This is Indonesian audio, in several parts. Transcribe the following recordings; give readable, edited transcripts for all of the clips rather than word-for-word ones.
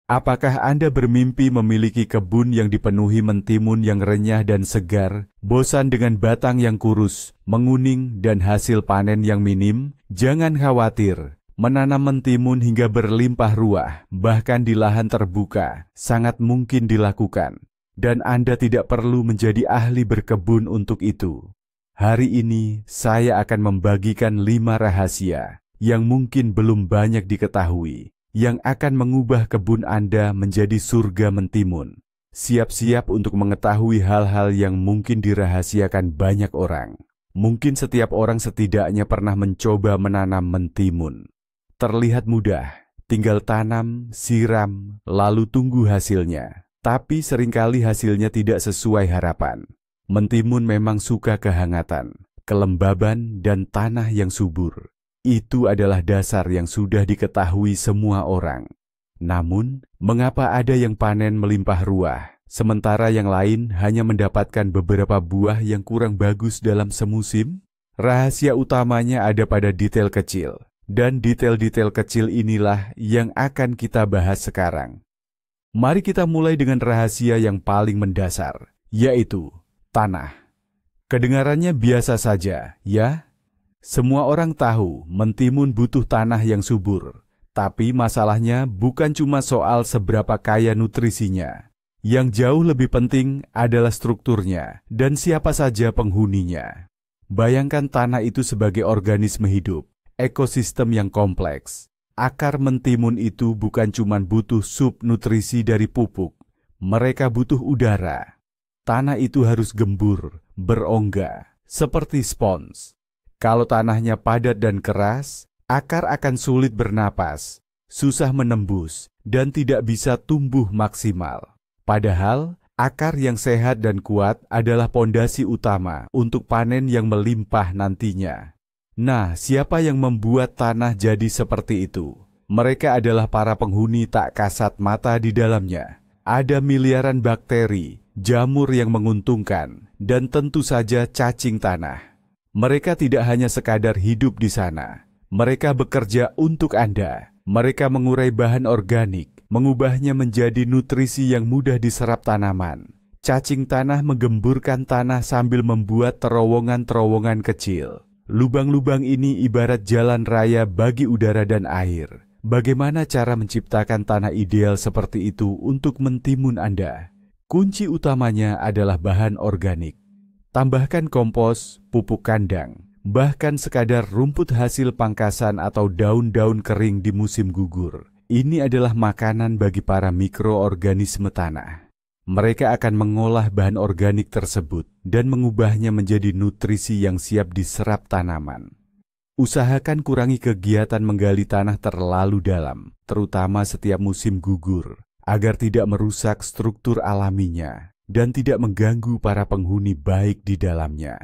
Apakah Anda bermimpi memiliki kebun yang dipenuhi mentimun yang renyah dan segar, bosan dengan batang yang kurus, menguning, dan hasil panen yang minim? Jangan khawatir, menanam mentimun hingga berlimpah ruah, bahkan di lahan terbuka, sangat mungkin dilakukan. Dan Anda tidak perlu menjadi ahli berkebun untuk itu. Hari ini, saya akan membagikan 5 rahasia yang mungkin belum banyak diketahui, yang akan mengubah kebun Anda menjadi surga mentimun. Siap-siap untuk mengetahui hal-hal yang mungkin dirahasiakan banyak orang. Mungkin setiap orang setidaknya pernah mencoba menanam mentimun. Terlihat mudah, tinggal tanam, siram, lalu tunggu hasilnya. Tapi seringkali hasilnya tidak sesuai harapan. Mentimun memang suka kehangatan, kelembaban, dan tanah yang subur. Itu adalah dasar yang sudah diketahui semua orang. Namun, mengapa ada yang panen melimpah ruah, sementara yang lain hanya mendapatkan beberapa buah yang kurang bagus dalam semusim? Rahasia utamanya ada pada detail kecil, dan detail-detail kecil inilah yang akan kita bahas sekarang. Mari kita mulai dengan rahasia yang paling mendasar, yaitu tanah. Kedengarannya biasa saja, ya? Semua orang tahu mentimun butuh tanah yang subur, tapi masalahnya bukan cuma soal seberapa kaya nutrisinya. Yang jauh lebih penting adalah strukturnya dan siapa saja penghuninya. Bayangkan tanah itu sebagai organisme hidup, ekosistem yang kompleks. Akar mentimun itu bukan cuma butuh subnutrisi dari pupuk, mereka butuh udara. Tanah itu harus gembur, berongga, seperti spons. Kalau tanahnya padat dan keras, akar akan sulit bernapas, susah menembus, dan tidak bisa tumbuh maksimal. Padahal, akar yang sehat dan kuat adalah pondasi utama untuk panen yang melimpah nantinya. Nah, siapa yang membuat tanah jadi seperti itu? Mereka adalah para penghuni tak kasat mata di dalamnya. Ada miliaran bakteri, jamur yang menguntungkan, dan tentu saja cacing tanah. Mereka tidak hanya sekadar hidup di sana. Mereka bekerja untuk Anda. Mereka mengurai bahan organik, mengubahnya menjadi nutrisi yang mudah diserap tanaman. Cacing tanah menggemburkan tanah sambil membuat terowongan-terowongan kecil. Lubang-lubang ini ibarat jalan raya bagi udara dan air. Bagaimana cara menciptakan tanah ideal seperti itu untuk mentimun Anda? Kunci utamanya adalah bahan organik. Tambahkan kompos, pupuk kandang, bahkan sekadar rumput hasil pangkasan atau daun-daun kering di musim gugur. Ini adalah makanan bagi para mikroorganisme tanah. Mereka akan mengolah bahan organik tersebut dan mengubahnya menjadi nutrisi yang siap diserap tanaman. Usahakan kurangi kegiatan menggali tanah terlalu dalam, terutama setiap musim gugur, agar tidak merusak struktur alaminya dan tidak mengganggu para penghuni baik di dalamnya.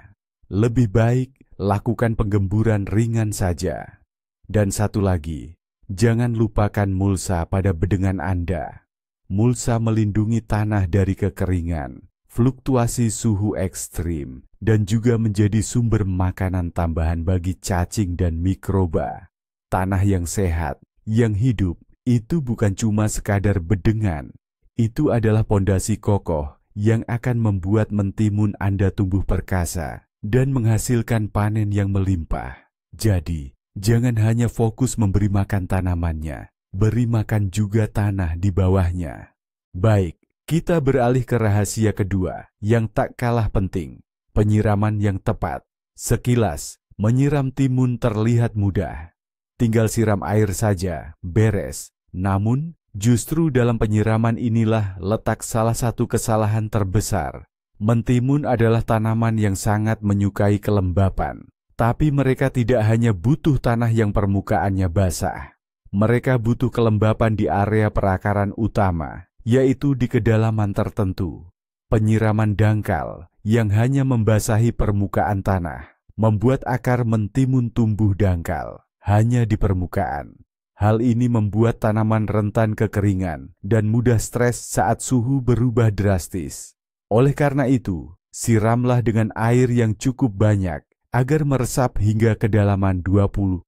Lebih baik, lakukan penggemburan ringan saja. Dan satu lagi, jangan lupakan mulsa pada bedengan Anda. Mulsa melindungi tanah dari kekeringan, fluktuasi suhu ekstrim, dan juga menjadi sumber makanan tambahan bagi cacing dan mikroba. Tanah yang sehat, yang hidup, itu bukan cuma sekadar bedengan. Itu adalah pondasi kokoh yang akan membuat mentimun Anda tumbuh perkasa dan menghasilkan panen yang melimpah. Jadi, jangan hanya fokus memberi makan tanamannya, beri makan juga tanah di bawahnya. Baik, kita beralih ke rahasia kedua yang tak kalah penting, penyiraman yang tepat. Sekilas, menyiram timun terlihat mudah. Tinggal siram air saja, beres. Namun, justru dalam penyiraman inilah letak salah satu kesalahan terbesar. Mentimun adalah tanaman yang sangat menyukai kelembapan. Tapi mereka tidak hanya butuh tanah yang permukaannya basah. Mereka butuh kelembapan di area perakaran utama, yaitu di kedalaman tertentu. Penyiraman dangkal yang hanya membasahi permukaan tanah membuat akar mentimun tumbuh dangkal hanya di permukaan. Hal ini membuat tanaman rentan kekeringan dan mudah stres saat suhu berubah drastis. Oleh karena itu, siramlah dengan air yang cukup banyak agar meresap hingga kedalaman 20-30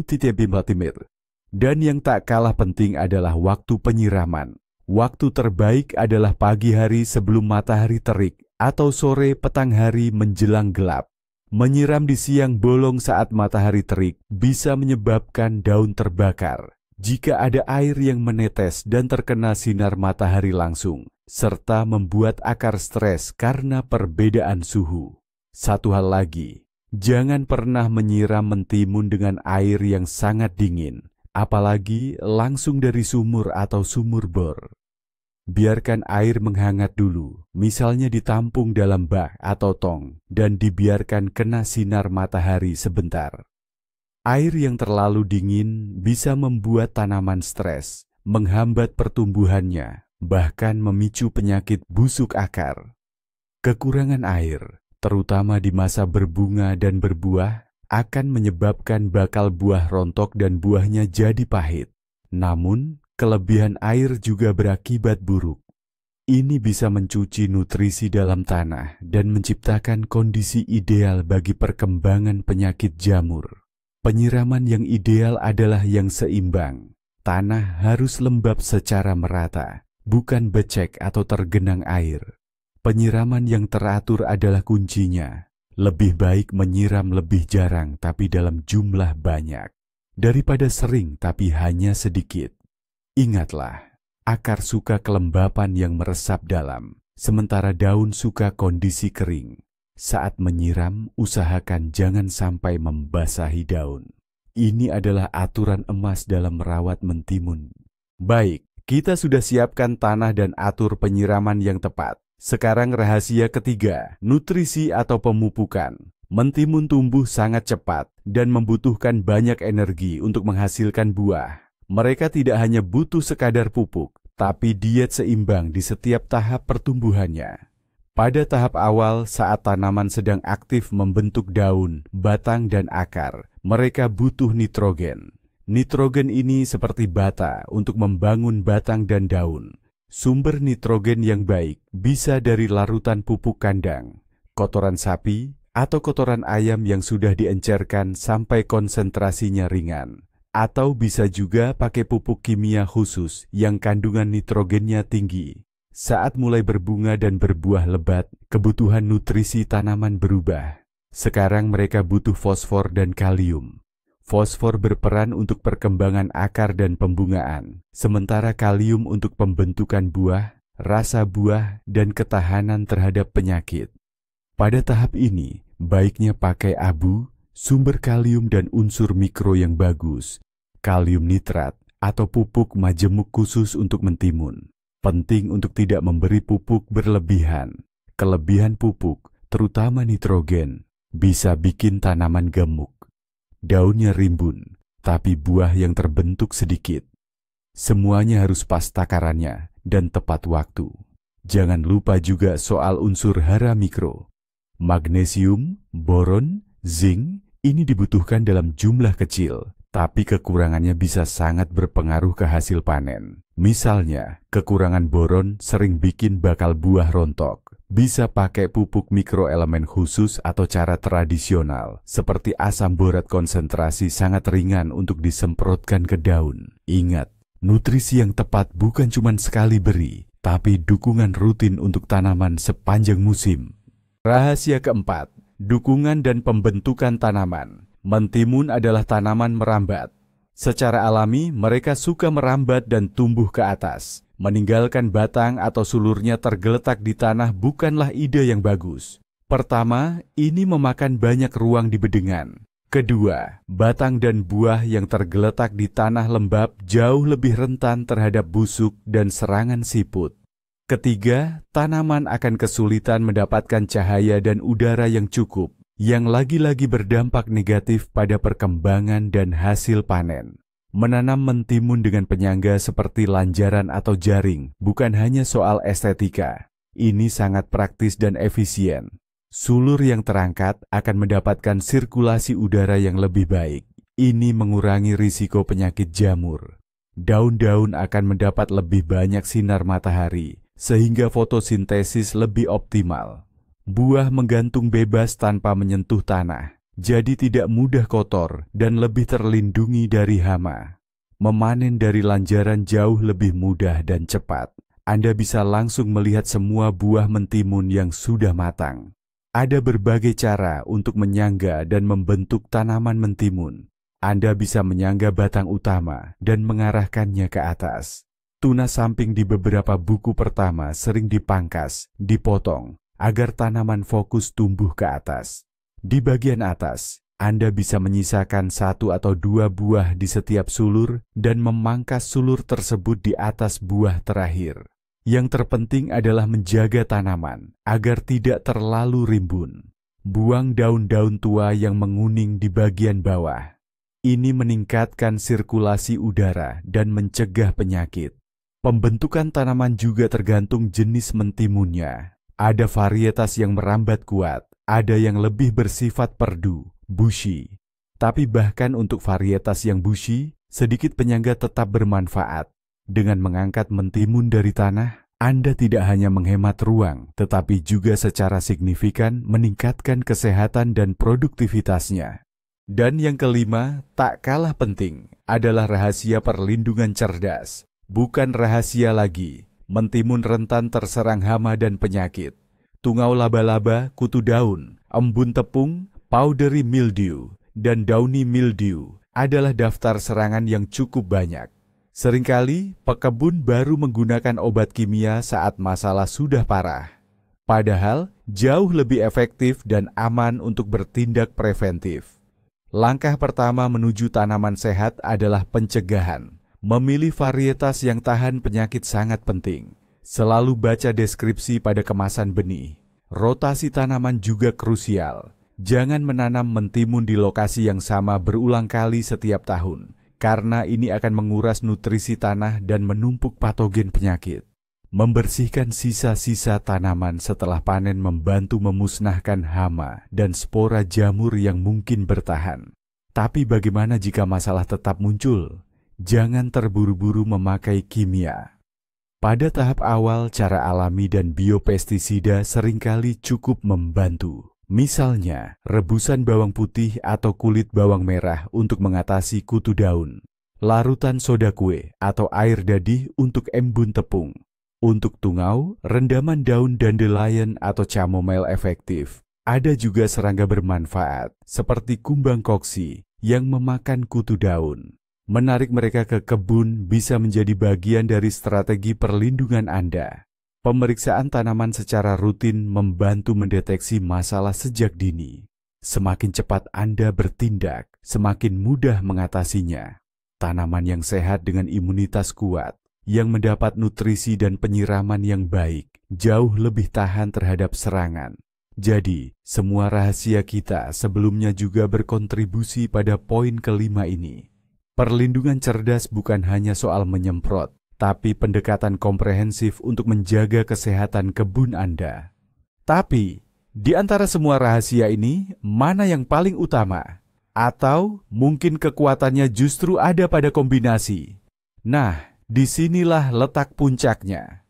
cm. Dan yang tak kalah penting adalah waktu penyiraman. Waktu terbaik adalah pagi hari sebelum matahari terik atau sore petang hari menjelang gelap. Menyiram di siang bolong saat matahari terik bisa menyebabkan daun terbakar jika ada air yang menetes dan terkena sinar matahari langsung, serta membuat akar stres karena perbedaan suhu. Satu hal lagi, jangan pernah menyiram mentimun dengan air yang sangat dingin, apalagi langsung dari sumur atau sumur bor. Biarkan air menghangat dulu, misalnya ditampung dalam bak atau tong, dan dibiarkan kena sinar matahari sebentar. Air yang terlalu dingin bisa membuat tanaman stres, menghambat pertumbuhannya, bahkan memicu penyakit busuk akar. Kekurangan air, terutama di masa berbunga dan berbuah, akan menyebabkan bakal buah rontok dan buahnya jadi pahit. Namun, kelebihan air juga berakibat buruk. Ini bisa mencuci nutrisi dalam tanah dan menciptakan kondisi ideal bagi perkembangan penyakit jamur. Penyiraman yang ideal adalah yang seimbang. Tanah harus lembab secara merata, bukan becek atau tergenang air. Penyiraman yang teratur adalah kuncinya. Lebih baik menyiram lebih jarang tapi dalam jumlah banyak, daripada sering tapi hanya sedikit. Ingatlah, akar suka kelembapan yang meresap dalam, sementara daun suka kondisi kering. Saat menyiram, usahakan jangan sampai membasahi daun. Ini adalah aturan emas dalam merawat mentimun. Baik, kita sudah siapkan tanah dan atur penyiraman yang tepat. Sekarang rahasia ketiga, nutrisi atau pemupukan. Mentimun tumbuh sangat cepat dan membutuhkan banyak energi untuk menghasilkan buah. Mereka tidak hanya butuh sekadar pupuk, tapi diet seimbang di setiap tahap pertumbuhannya. Pada tahap awal, saat tanaman sedang aktif membentuk daun, batang, dan akar, mereka butuh nitrogen. Nitrogen ini seperti bata untuk membangun batang dan daun. Sumber nitrogen yang baik bisa dari larutan pupuk kandang, kotoran sapi, atau kotoran ayam yang sudah diencerkan sampai konsentrasinya ringan. Atau bisa juga pakai pupuk kimia khusus yang kandungan nitrogennya tinggi. Saat mulai berbunga dan berbuah lebat, kebutuhan nutrisi tanaman berubah. Sekarang mereka butuh fosfor dan kalium. Fosfor berperan untuk perkembangan akar dan pembungaan, sementara kalium untuk pembentukan buah, rasa buah, dan ketahanan terhadap penyakit. Pada tahap ini, baiknya pakai abu, sumber kalium dan unsur mikro yang bagus, kalium nitrat, atau pupuk majemuk khusus untuk mentimun. Penting untuk tidak memberi pupuk berlebihan. Kelebihan pupuk, terutama nitrogen, bisa bikin tanaman gemuk. Daunnya rimbun, tapi buah yang terbentuk sedikit. Semuanya harus pas takarannya dan tepat waktu. Jangan lupa juga soal unsur hara mikro. Magnesium, boron, zinc, ini dibutuhkan dalam jumlah kecil, tapi kekurangannya bisa sangat berpengaruh ke hasil panen. Misalnya, kekurangan boron sering bikin bakal buah rontok. Bisa pakai pupuk mikroelemen khusus atau cara tradisional, seperti asam borat konsentrasi sangat ringan untuk disemprotkan ke daun. Ingat, nutrisi yang tepat bukan cuma sekali beri, tapi dukungan rutin untuk tanaman sepanjang musim. Rahasia keempat, dukungan dan pembentukan tanaman. Mentimun adalah tanaman merambat. Secara alami, mereka suka merambat dan tumbuh ke atas. Meninggalkan batang atau sulurnya tergeletak di tanah bukanlah ide yang bagus. Pertama, ini memakan banyak ruang di bedengan. Kedua, batang dan buah yang tergeletak di tanah lembab jauh lebih rentan terhadap busuk dan serangan siput. Ketiga, tanaman akan kesulitan mendapatkan cahaya dan udara yang cukup, yang lagi-lagi berdampak negatif pada perkembangan dan hasil panen. Menanam mentimun dengan penyangga seperti lanjaran atau jaring bukan hanya soal estetika. Ini sangat praktis dan efisien. Sulur yang terangkat akan mendapatkan sirkulasi udara yang lebih baik. Ini mengurangi risiko penyakit jamur. Daun-daun akan mendapat lebih banyak sinar matahari, sehingga fotosintesis lebih optimal. Buah menggantung bebas tanpa menyentuh tanah, jadi tidak mudah kotor dan lebih terlindungi dari hama. Memanen dari lanjaran jauh lebih mudah dan cepat. Anda bisa langsung melihat semua buah mentimun yang sudah matang. Ada berbagai cara untuk menyangga dan membentuk tanaman mentimun. Anda bisa menyangga batang utama dan mengarahkannya ke atas. Tunas samping di beberapa buku pertama sering dipangkas, dipotong, agar tanaman fokus tumbuh ke atas. Di bagian atas, Anda bisa menyisakan 1 atau 2 buah di setiap sulur dan memangkas sulur tersebut di atas buah terakhir. Yang terpenting adalah menjaga tanaman agar tidak terlalu rimbun. Buang daun-daun tua yang menguning di bagian bawah. Ini meningkatkan sirkulasi udara dan mencegah penyakit. Pembentukan tanaman juga tergantung jenis mentimunnya. Ada varietas yang merambat kuat, ada yang lebih bersifat perdu, bushy. Tapi bahkan untuk varietas yang bushy, sedikit penyangga tetap bermanfaat. Dengan mengangkat mentimun dari tanah, Anda tidak hanya menghemat ruang, tetapi juga secara signifikan meningkatkan kesehatan dan produktivitasnya. Dan yang kelima, tak kalah penting, adalah rahasia perlindungan cerdas. Bukan rahasia lagi, mentimun rentan terserang hama dan penyakit. Tungau laba-laba, kutu daun, embun tepung, powdery mildew, dan downy mildew adalah daftar serangan yang cukup banyak. Seringkali, pekebun baru menggunakan obat kimia saat masalah sudah parah. Padahal, jauh lebih efektif dan aman untuk bertindak preventif. Langkah pertama menuju tanaman sehat adalah pencegahan. Memilih varietas yang tahan penyakit sangat penting. Selalu baca deskripsi pada kemasan benih. Rotasi tanaman juga krusial. Jangan menanam mentimun di lokasi yang sama berulang kali setiap tahun, karena ini akan menguras nutrisi tanah dan menumpuk patogen penyakit. Membersihkan sisa-sisa tanaman setelah panen membantu memusnahkan hama dan spora jamur yang mungkin bertahan. Tapi bagaimana jika masalah tetap muncul? Jangan terburu-buru memakai kimia. Pada tahap awal, cara alami dan biopestisida seringkali cukup membantu. Misalnya, rebusan bawang putih atau kulit bawang merah untuk mengatasi kutu daun. Larutan soda kue atau air dadih untuk embun tepung. Untuk tungau, rendaman daun dandelion atau chamomile efektif. Ada juga serangga bermanfaat, seperti kumbang koksi yang memakan kutu daun. Menarik mereka ke kebun bisa menjadi bagian dari strategi perlindungan Anda. Pemeriksaan tanaman secara rutin membantu mendeteksi masalah sejak dini. Semakin cepat Anda bertindak, semakin mudah mengatasinya. Tanaman yang sehat dengan imunitas kuat, yang mendapat nutrisi dan penyiraman yang baik, jauh lebih tahan terhadap serangan. Jadi, semua rahasia kita sebelumnya juga berkontribusi pada poin kelima ini. Perlindungan cerdas bukan hanya soal menyemprot, tapi pendekatan komprehensif untuk menjaga kesehatan kebun Anda. Tapi, di antara semua rahasia ini, mana yang paling utama? Atau mungkin kekuatannya justru ada pada kombinasi? Nah, disinilah letak puncaknya.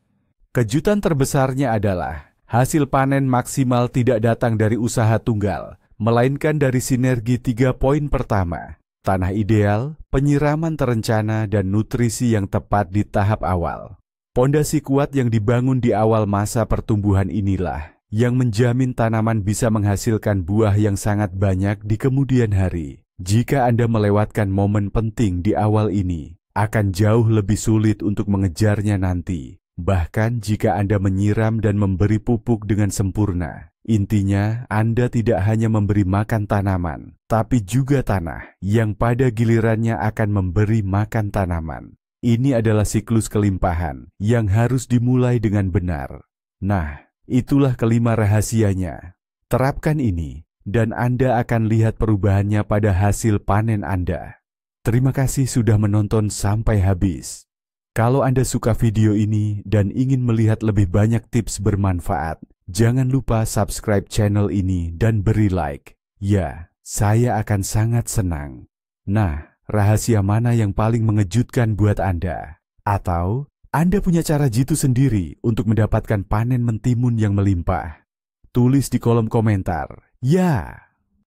Kejutan terbesarnya adalah hasil panen maksimal tidak datang dari usaha tunggal, melainkan dari sinergi 3 poin pertama. Tanah ideal, penyiraman terencana, dan nutrisi yang tepat di tahap awal. Pondasi kuat yang dibangun di awal masa pertumbuhan inilah yang menjamin tanaman bisa menghasilkan buah yang sangat banyak di kemudian hari. Jika Anda melewatkan momen penting di awal ini, akan jauh lebih sulit untuk mengejarnya nanti. Bahkan jika Anda menyiram dan memberi pupuk dengan sempurna. Intinya, Anda tidak hanya memberi makan tanaman, tapi juga tanah yang pada gilirannya akan memberi makan tanaman. Ini adalah siklus kelimpahan yang harus dimulai dengan benar. Nah, itulah kelima rahasianya. Terapkan ini, dan Anda akan lihat perubahannya pada hasil panen Anda. Terima kasih sudah menonton sampai habis. Kalau Anda suka video ini dan ingin melihat lebih banyak tips bermanfaat, jangan lupa subscribe channel ini dan beri like. Ya, saya akan sangat senang. Nah, rahasia mana yang paling mengejutkan buat Anda? Atau Anda punya cara jitu sendiri untuk mendapatkan panen mentimun yang melimpah? Tulis di kolom komentar. Ya!